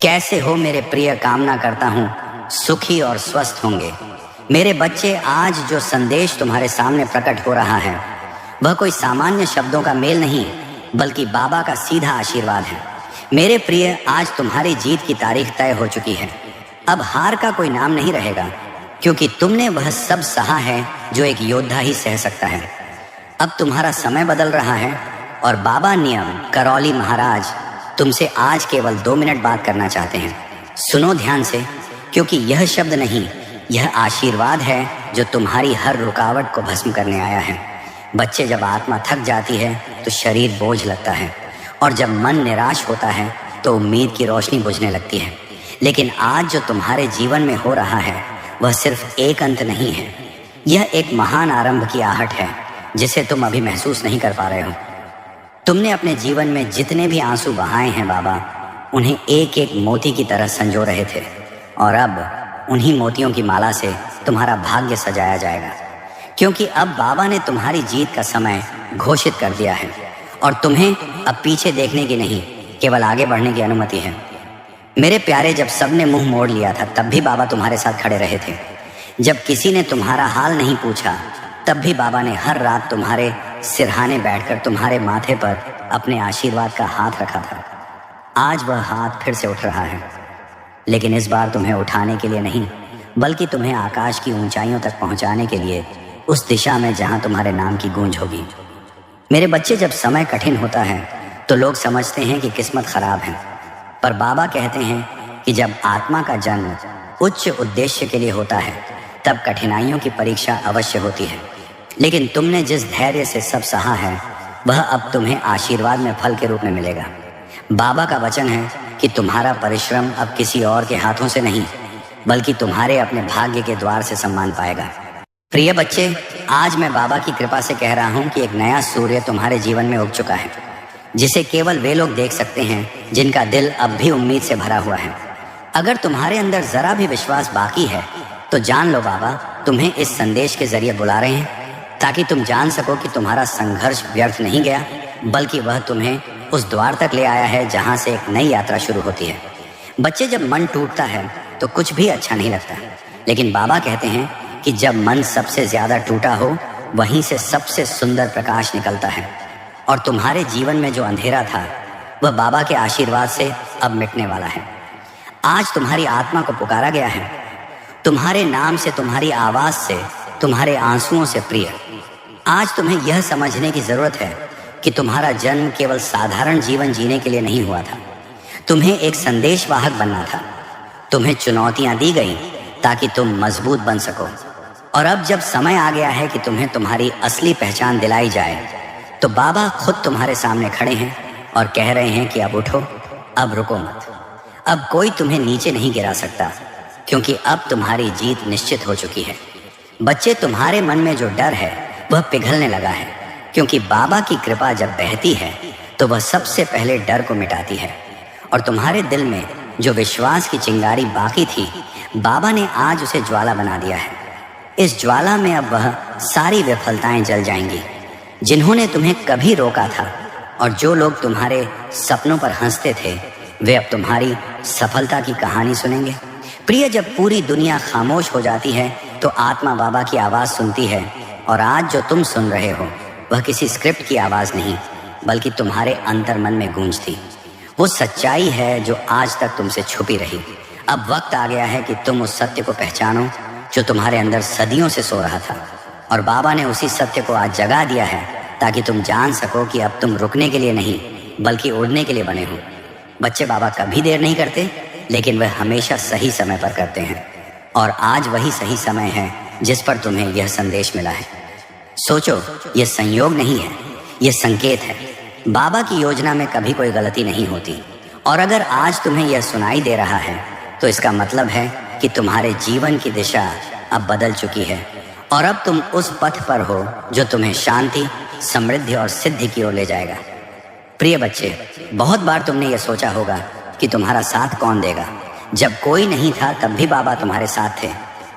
कैसे हो मेरे प्रिय, कामना करता हूँ सुखी और स्वस्थ होंगे। मेरे बच्चे, आज जो संदेश तुम्हारे सामने प्रकट हो रहा है वह कोई सामान्य शब्दों का मेल नहीं, बल्कि बाबा का सीधा आशीर्वाद है। मेरे प्रिय, आज तुम्हारी जीत की तारीख तय हो चुकी है। अब हार का कोई नाम नहीं रहेगा, क्योंकि तुमने वह सब सहा है जो एक योद्धा ही सह सकता है। अब तुम्हारा समय बदल रहा है और बाबा नियम करौली महाराज तुमसे आज केवल 2 मिनट बात करना चाहते हैं। सुनो ध्यान से, क्योंकि यह शब्द नहीं, यह आशीर्वाद है जो तुम्हारी हर रुकावट को भस्म करने आया है। बच्चे, जब आत्मा थक जाती है तो शरीर बोझ लगता है, और जब मन निराश होता है तो उम्मीद की रोशनी बुझने लगती है। लेकिन आज जो तुम्हारे जीवन में हो रहा है वह सिर्फ एक अंत नहीं है, यह एक महान आरंभ की आहट है जिसे तुम अभी महसूस नहीं कर पा रहे हो। तुमने अपने जीवन में जितने भी आंसू बहाए हैं बाबा, उन्हें एक एक मोती की तरह संजो रहे थे, और अब उन्हीं मोतियों की माला से तुम्हारा भाग्य सजाया जाएगा, क्योंकि अब बाबा ने तुम्हारी जीत का समय घोषित कर दिया है और तुम्हें अब पीछे देखने की नहीं, केवल आगे बढ़ने की अनुमति है। मेरे प्यारे, जब सबने मुंह मोड़ लिया था तब भी बाबा तुम्हारे साथ खड़े रहे थे। जब किसी ने तुम्हारा हाल नहीं पूछा तब भी बाबा ने हर रात तुम्हारे सिरहाने बैठकर तुम्हारे माथे पर अपने आशीर्वाद का हाथ रखा था। आज वह हाथ फिर से उठ रहा है, लेकिन इस बार तुम्हें उठाने के लिए नहीं, बल्कि तुम्हें आकाश की ऊंचाइयों तक पहुंचाने के लिए, उस दिशा में जहां तुम्हारे नाम की गूंज होगी। मेरे बच्चे, जब समय कठिन होता है तो लोग समझते हैं कि किस्मत खराब है, पर बाबा कहते हैं कि जब आत्मा का जन्म उच्च उद्देश्य के लिए होता है तब कठिनाइयों की परीक्षा अवश्य होती है। लेकिन तुमने जिस धैर्य से सब सहा है वह अब तुम्हें आशीर्वाद में फल के रूप में मिलेगा। बाबा का वचन है कि तुम्हारा परिश्रम अब किसी और के हाथों से नहीं, बल्कि तुम्हारे अपने भाग्य के द्वार से सम्मान पाएगा। प्रिय बच्चे, आज मैं बाबा की कृपा से कह रहा हूँ कि एक नया सूर्य तुम्हारे जीवन में उग चुका है, जिसे केवल वे लोग देख सकते हैं जिनका दिल अब भी उम्मीद से भरा हुआ है। अगर तुम्हारे अंदर जरा भी विश्वास बाकी है तो जान लो, बाबा तुम्हें इस संदेश के जरिए बुला रहे हैं, ताकि तुम जान सको कि तुम्हारा संघर्ष व्यर्थ नहीं गया, बल्कि वह तुम्हें उस द्वार तक ले आया है जहां से एक नई यात्रा शुरू होती है। बच्चे, जब मन टूटता है तो कुछ भी अच्छा नहीं लगता, लेकिन बाबा कहते हैं कि जब मन सबसे ज्यादा टूटा हो वहीं से सबसे सुंदर प्रकाश निकलता है, और तुम्हारे जीवन में जो अंधेरा था वह बाबा के आशीर्वाद से अब मिटने वाला है। आज तुम्हारी आत्मा को पुकारा गया है, तुम्हारे नाम से, तुम्हारी आवाज से, तुम्हारे आंसुओं से प्रिय। आज तुम्हें यह समझने की जरूरत है कि तुम्हारा जन्म केवल साधारण जीवन जीने के लिए नहीं हुआ था, तुम्हें एक संदेशवाहक बनना था। तुम्हें चुनौतियां दी गई ताकि तुम मजबूत बन सको, और अब जब समय आ गया है कि तुम्हें तुम्हारी असली पहचान दिलाई जाए, तो बाबा खुद तुम्हारे सामने खड़े हैं और कह रहे हैं कि अब उठो, अब रुको मत। अब कोई तुम्हें नीचे नहीं गिरा सकता, क्योंकि अब तुम्हारी जीत निश्चित हो चुकी है। बच्चे, तुम्हारे मन में जो डर है वह पिघलने लगा है, क्योंकि बाबा की कृपा जब बहती है तो वह सबसे पहले डर को मिटाती है, और तुम्हारे दिल में जो विश्वास की चिंगारी बाकी थी, बाबा ने आज उसे ज्वाला बना दिया है। इस ज्वाला में अब वह सारी विफलताएं जल जाएंगी जिन्होंने तुम्हें कभी रोका था, और जो लोग तुम्हारे सपनों पर हंसते थे वे अब तुम्हारी सफलता की कहानी सुनेंगे। प्रिय, जब पूरी दुनिया खामोश हो जाती है तो आत्मा बाबा की आवाज सुनती है, और आज जो तुम सुन रहे हो वह किसी स्क्रिप्ट की आवाज नहीं, बल्कि तुम्हारे अंतर मन में गूंजती वो सच्चाई है जो आज तक तुमसे छुपी रही। अब वक्त आ गया है कि तुम उस सत्य को पहचानो जो तुम्हारे अंदर सदियों से सो रहा था, और बाबा ने उसी सत्य को आज जगा दिया है ताकि तुम जान सको कि अब तुम रुकने के लिए नहीं, बल्कि उड़ने के लिए बने हो। बच्चे, बाबा कभी देर नहीं करते, लेकिन वह हमेशा सही समय पर करते हैं, और आज वही सही समय है जिस पर तुम्हें यह संदेश मिला है। सोचो, यह संयोग नहीं है, यह संकेत है। बाबा की योजना में कभी कोई गलती नहीं होती, और अगर आज तुम्हें यह सुनाई दे रहा है तो इसका मतलब है कि तुम्हारे जीवन की दिशा अब बदल चुकी है, और अब तुम उस पथ पर हो जो तुम्हें शांति, समृद्धि और सिद्धि की ओर ले जाएगा। प्रिय बच्चे, बहुत बार तुमने यह सोचा होगा कि तुम्हारा साथ कौन देगा। जब कोई नहीं था तब भी बाबा तुम्हारे साथ थे,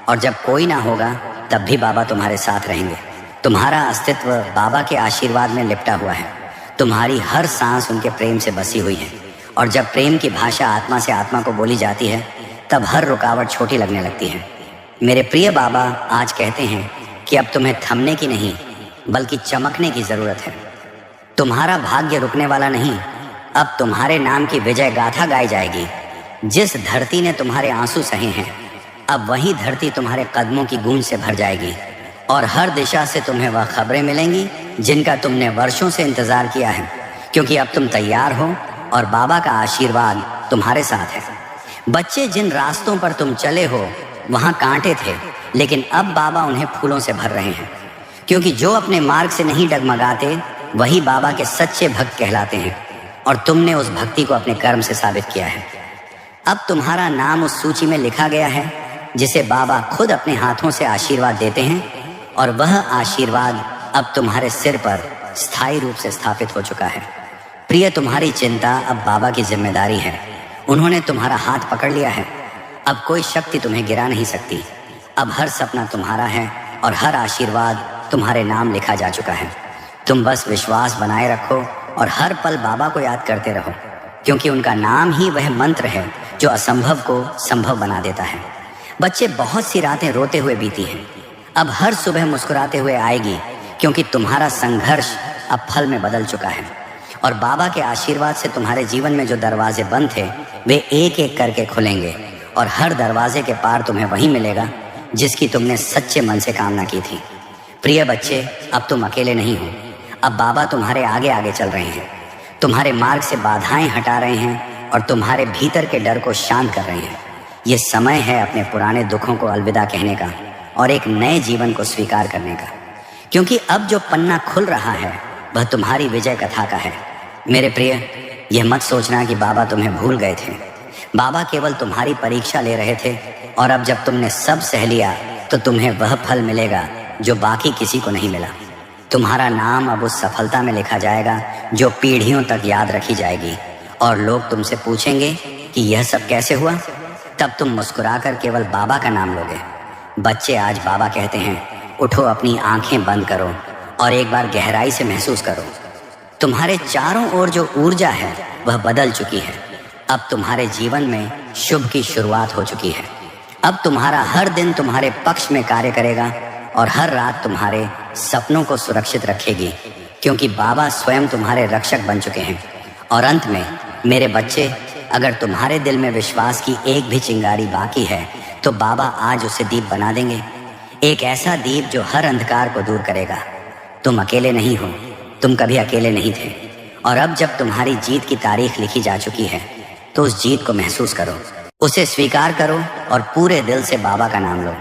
और जब कोई ना होगा तब भी बाबा तुम्हारे साथ रहेंगे। तुम्हारा अस्तित्व बाबा के आशीर्वाद में लिपटा हुआ है, तुम्हारी हर सांस उनके प्रेम से बसी हुई है, और जब प्रेम की भाषा आत्मा से आत्मा को बोली जाती है तब हर रुकावट छोटी लगने लगती है। मेरे प्रिय बाबा आज कहते हैं कि अब तुम्हें थमने की नहीं बल्कि चमकने की जरूरत है। तुम्हारा भाग्य रुकने वाला नहीं, अब तुम्हारे नाम की विजय गाथा गाई जाएगी। जिस धरती ने तुम्हारे आंसू सहे हैं, अब वही धरती तुम्हारे कदमों की गूंज से भर जाएगी और हर दिशा से तुम्हें वह खबरें मिलेंगी जिनका तुमने वर्षों से इंतजार किया है, क्योंकि अब तुम तैयार हो और बाबा का आशीर्वाद तुम्हारे साथ है। बच्चे, जिन रास्तों पर तुम चले हो वहां कांटे थे, लेकिन अब बाबा उन्हें फूलों से भर रहे हैं, क्योंकि जो अपने मार्ग से नहीं डगमगाते वही बाबा के सच्चे भक्त कहलाते हैं और तुमने उस भक्ति को अपने कर्म से साबित किया है। अब तुम्हारा नाम उस सूची में लिखा गया है जिसे बाबा खुद अपने हाथों से आशीर्वाद देते हैं, और वह आशीर्वाद अब तुम्हारे सिर पर स्थायी रूप से स्थापित हो चुका है। प्रिय, तुम्हारी चिंता अब बाबा की जिम्मेदारी है। उन्होंने तुम्हारा हाथ पकड़ लिया है। अब कोई शक्ति तुम्हें गिरा नहीं सकती। अब हर सपना तुम्हारा है और हर आशीर्वाद तुम्हारे नाम लिखा जा चुका है। तुम बस विश्वास बनाए रखो और हर पल बाबा को याद करते रहो, क्योंकि उनका नाम ही वह मंत्र है जो असंभव को संभव बना देता है। बच्चे, बहुत सी रातें रोते हुए बीती हैं, अब हर सुबह मुस्कुराते हुए आएगी, क्योंकि तुम्हारा संघर्ष अब फल में बदल चुका है और बाबा के आशीर्वाद से तुम्हारे जीवन में जो दरवाजे बंद थे वे एक एक करके खुलेंगे और हर दरवाजे के पार तुम्हें वही मिलेगा जिसकी तुमने सच्चे मन से कामना की थी। प्रिय बच्चे, अब तुम अकेले नहीं हो। अब बाबा तुम्हारे आगे आगे चल रहे हैं, तुम्हारे मार्ग से बाधाएं हटा रहे हैं और तुम्हारे भीतर के डर को शांत कर रहे हैं। ये समय है अपने पुराने दुखों को अलविदा कहने का और एक नए जीवन को स्वीकार करने का, क्योंकि अब जो पन्ना खुल रहा है वह तुम्हारी विजय कथा का है। मेरे प्रिय, यह मत सोचना कि बाबा तुम्हें भूल गए थे। बाबा केवल तुम्हारी परीक्षा ले रहे थे और अब जब तुमने सब सह लिया तो तुम्हें वह फल मिलेगा जो बाकी किसी को नहीं मिला। तुम्हारा नाम अब उस सफलता में लिखा जाएगा जो पीढ़ियों तक याद रखी जाएगी, और लोग तुमसे पूछेंगे कि यह सब कैसे हुआ। तब तुम मुस्कुराकर केवल बाबा का नाम लोगे। बच्चे, आज बाबा कहते हैं, उठो, अपनी आंखें बंद करो और एक बार गहराई से महसूस करो। तुम्हारे चारों ओर जो ऊर्जा है वह बदल चुकी है। अब तुम्हारे जीवन में शुभ की शुरुआत हो चुकी है। अब तुम्हारा हर दिन तुम्हारे पक्ष में कार्य करेगा और हर रात तुम्हारे सपनों को सुरक्षित रखेगी, क्योंकि बाबा स्वयं तुम्हारे रक्षक बन चुके हैं। और अंत में मेरे बच्चे, अगर तुम्हारे दिल में विश्वास की एक भी चिंगारी बाकी है तो बाबा आज उसे दीप बना देंगे, एक ऐसा दीप जो हर अंधकार को दूर करेगा। तुम अकेले नहीं हो, तुम कभी अकेले नहीं थे, और अब जब तुम्हारी जीत की तारीख लिखी जा चुकी है तो उस जीत को महसूस करो, उसे स्वीकार करो और पूरे दिल से बाबा का नाम लो,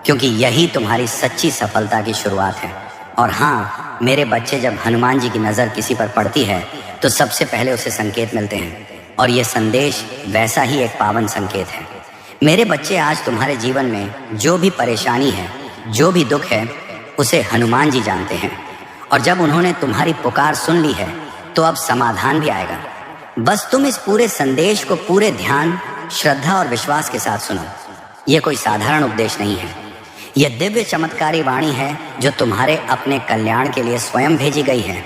क्योंकि यही तुम्हारी सच्ची सफलता की शुरुआत है। और हाँ मेरे बच्चे, जब हनुमान जी की नज़र किसी पर पड़ती है तो सबसे पहले उसे संकेत मिलते हैं, और ये संदेश वैसा ही एक पावन संकेत है। मेरे बच्चे, आज तुम्हारे जीवन में जो भी परेशानी है, जो भी दुख है, उसे हनुमान जी जानते हैं, और जब उन्होंने तुम्हारी पुकार सुन ली है तो अब समाधान भी आएगा। बस तुम इस पूरे संदेश को पूरे ध्यान, श्रद्धा और विश्वास के साथ सुनो। यह कोई साधारण उपदेश नहीं है, यह दिव्य चमत्कारी वाणी है जो तुम्हारे अपने कल्याण के लिए स्वयं भेजी गई है।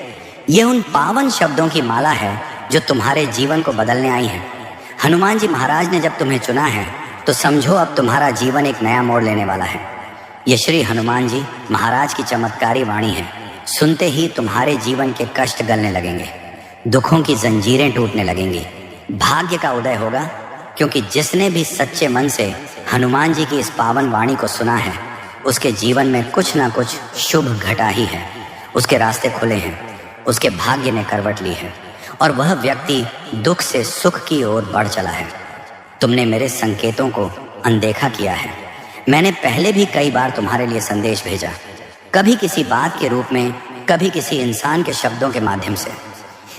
यह उन पावन शब्दों की माला है जो तुम्हारे जीवन को बदलने आई है। हनुमान जी महाराज ने जब तुम्हें चुना है तो समझो अब तुम्हारा जीवन एक नया मोड़ लेने वाला है। ये श्री हनुमान जी महाराज की चमत्कारी वाणी है। सुनते ही तुम्हारे जीवन के कष्ट गलने लगेंगे, दुखों की जंजीरें टूटने लगेंगी, भाग्य का उदय होगा, क्योंकि जिसने भी सच्चे मन से हनुमान जी की इस पावन वाणी को सुना है उसके जीवन में कुछ ना कुछ शुभ घटा ही है। उसके रास्ते खुले हैं, उसके भाग्य ने करवट ली है और वह व्यक्ति दुख से सुख की ओर बढ़ चला है। तुमने मेरे संकेतों को अनदेखा किया है। मैंने पहले भी कई बार तुम्हारे लिए संदेश भेजा, कभी किसी बात के रूप में, कभी किसी इंसान के शब्दों के माध्यम से,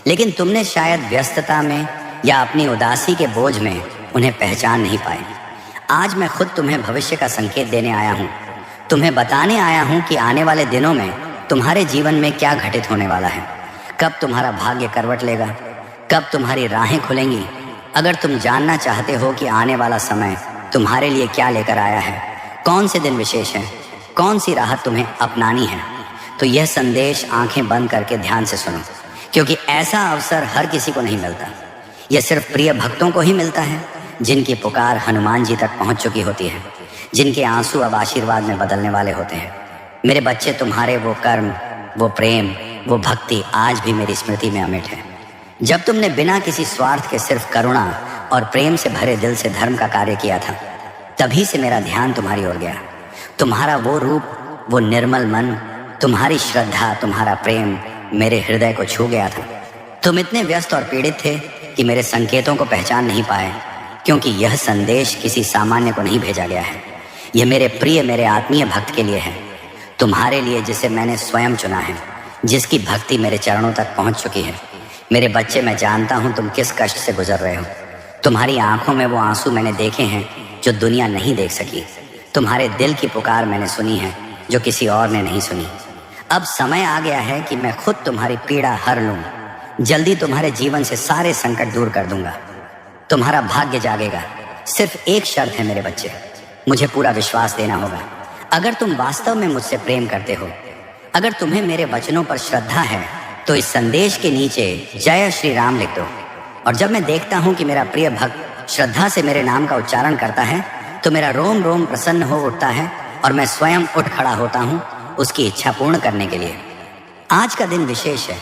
लेकिन तुमने शायद व्यस्तता में या अपनी उदासी के बोझ में उन्हें पहचान नहीं पाए। आज मैं खुद तुम्हें भविष्य का संकेत देने आया हूँ, तुम्हें बताने आया हूँ कि आने वाले दिनों में तुम्हारे जीवन में क्या घटित होने वाला है, कब तुम्हारा भाग्य करवट लेगा, कब तुम्हारी राहें खुलेंगी। अगर तुम जानना चाहते हो कि आने वाला समय तुम्हारे लिए क्या लेकर आया है, कौन से दिन विशेष हैं, कौन सी राहत तुम्हें अपनानी है, तो यह संदेश आंखें बंद करके ध्यान से सुनो, क्योंकि ऐसा अवसर हर किसी को नहीं मिलता। यह सिर्फ प्रिय भक्तों को ही मिलता है, जिनकी पुकार हनुमान जी तक पहुंच चुकी होती है, जिनके आंसू अब आशीर्वाद में बदलने वाले होते हैं। मेरे बच्चे, तुम्हारे वो कर्म, वो प्रेम, वो भक्ति आज भी मेरी स्मृति में अमिट है। जब तुमने बिना किसी स्वार्थ के सिर्फ करुणा और प्रेम से भरे दिल से धर्म का कार्य किया था, तभी से मेरा ध्यान तुम्हारी ओर गया। तुम्हारा वो रूप, वो निर्मल मन, तुम्हारी श्रद्धा, तुम्हारा प्रेम मेरे हृदय को छू गया था। तुम इतने व्यस्त और पीड़ित थे कि मेरे संकेतों को पहचान नहीं पाए, क्योंकि यह संदेश किसी सामान्य को नहीं भेजा गया है। यह मेरे प्रिय, मेरे आत्मीय भक्त के लिए है, तुम्हारे लिए, जिसे मैंने स्वयं चुना है, जिसकी भक्ति मेरे चरणों तक पहुंच चुकी है। मेरे बच्चे, मैं जानता हूं तुम किस कष्ट से गुजर रहे हो। तुम्हारी आंखों में वो आंसू मैंने देखे हैं जो दुनिया नहीं देख सकी। तुम्हारे दिल की पुकार मैंने सुनी है जो किसी और ने नहीं सुनी। अब समय आ गया है कि मैं खुद तुम्हारी पीड़ा हर लूं। जल्दी तुम्हारे जीवन से सारे संकट दूर कर दूंगा। तुम्हारा भाग्य जागेगा। सिर्फ एक शर्त है मेरे बच्चे, मुझे पूरा विश्वास देना होगा। अगर तुम वास्तव में मुझसे प्रेम करते हो, अगर तुम्हें मेरे वचनों पर श्रद्धा है, तो इस संदेश के नीचे जय श्री राम लिख दो। और जब मैं देखता हूं कि मेरा प्रिय भक्त श्रद्धा से मेरे नाम का उच्चारण करता है, तो मेरा रोम रोम प्रसन्न हो उठता है और मैं स्वयं उठ खड़ा होता हूं उसकी इच्छा पूर्ण करने के लिए। आज का दिन विशेष है।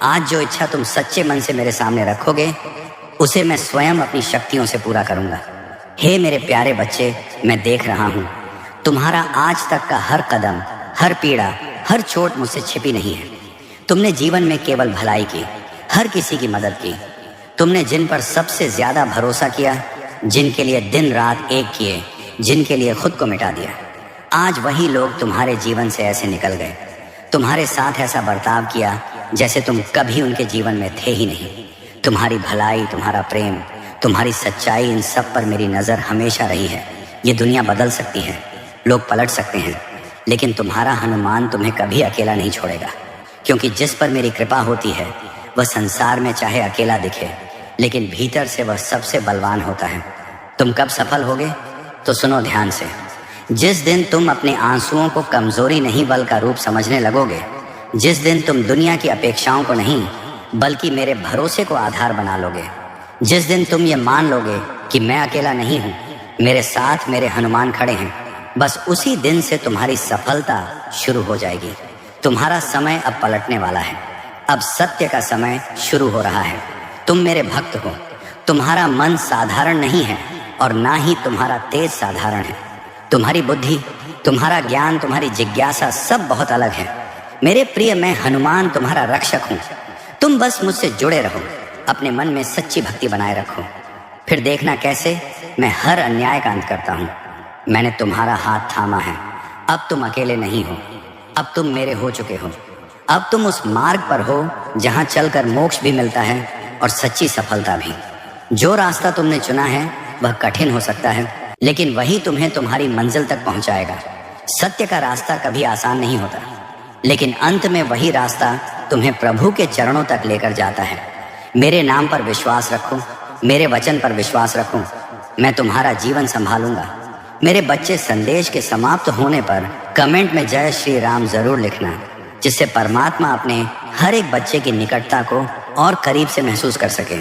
आज जो इच्छा तुम सच्चे मन से मेरे सामने रखोगे, उसे मैं स्वयं अपनी शक्तियों से पूरा करूंगा। हे मेरे प्यारे बच्चे, मैं देख रहा हूं तुम्हारा आज तक का हर कदम, हर पीड़ा, हर चोट मुझसे छिपी नहीं है। तुमने जीवन में केवल भलाई की, हर किसी की मदद की। तुमने जिन पर सबसे ज्यादा भरोसा किया, जिनके लिए दिन रात एक किए, जिनके लिए खुद को मिटा दिया, आज वही लोग तुम्हारे जीवन से ऐसे निकल गए। तुम्हारे साथ ऐसा बर्ताव किया जैसे तुम कभी उनके जीवन में थे ही नहीं। तुम्हारी भलाई, तुम्हारा प्रेम, तुम्हारी सच्चाई, इन सब पर मेरी नजर हमेशा रही है। ये दुनिया बदल सकती है, लोग पलट सकते हैं, लेकिन तुम्हारा हनुमान तुम्हें कभी अकेला नहीं छोड़ेगा। क्योंकि जिस पर मेरी कृपा होती है, वह संसार में चाहे अकेला दिखे, लेकिन भीतर से वह सबसे बलवान होता है। तुम कब सफल होगे, तो सुनो ध्यान से। जिस दिन तुम अपने आंसुओं को कमजोरी नहीं बल का रूप समझने लगोगे, जिस दिन तुम दुनिया की अपेक्षाओं को नहीं बल्कि मेरे भरोसे को आधार बना लोगे, जिस दिन तुम ये मान लोगे कि मैं अकेला नहीं हूँ, मेरे साथ मेरे हनुमान खड़े हैं, बस उसी दिन से तुम्हारी सफलता शुरू हो जाएगी। तुम्हारा समय अब पलटने वाला है। अब सत्य का समय शुरू हो रहा है। तुम मेरे भक्त हो। तुम्हारा मन साधारण नहीं है और ना ही तुम्हारा तेज साधारण है। तुम्हारी बुद्धि, तुम्हारा ज्ञान, तुम्हारी जिज्ञासा सब बहुत अलग है। मेरे प्रिय, मैं हनुमान तुम्हारा रक्षक हूँ। तुम बस मुझसे जुड़े रहो, अपने मन में सच्ची भक्ति बनाए रखो, फिर देखना कैसे मैं हर अन्याय का अंत करता हूँ। मैंने तुम्हारा हाथ थामा है। अब तुम अकेले नहीं हो, अब तुम मेरे हो चुके हो। अब तुम उस मार्ग पर हो जहाँ चलकर मोक्ष भी मिलता है और सच्ची सफलता भी। जो रास्ता तुमने चुना है वह कठिन हो सकता है, लेकिन वही तुम्हें तुम्हारी मंजिल तक पहुंचाएगा। सत्य का रास्ता कभी आसान नहीं होता, लेकिन अंत में वही रास्ता तुम्हें प्रभु के चरणों तक लेकर जाता है। मेरे नाम पर विश्वास रखो, मेरे वचन पर विश्वास रखो, मैं तुम्हारा जीवन संभालूंगा। मेरे बच्चे, संदेश के समाप्त होने पर कमेंट में जय श्री राम जरूर लिखना, जिससे परमात्मा अपने हर एक बच्चे की निकटता को और करीब से महसूस कर सके।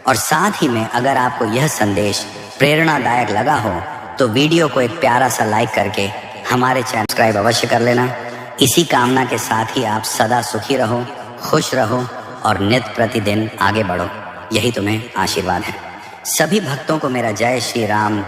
और साथ ही में अगर आपको यह संदेश प्रेरणादायक लगा हो, तो वीडियो को एक प्यारा सा लाइक करके हमारे चैनल सब्सक्राइब अवश्य कर लेना। इसी कामना के साथ ही आप सदा सुखी रहो, खुश रहो और नित्य प्रतिदिन आगे बढ़ो। यही तुम्हें आशीर्वाद है। सभी भक्तों को मेरा जय श्री राम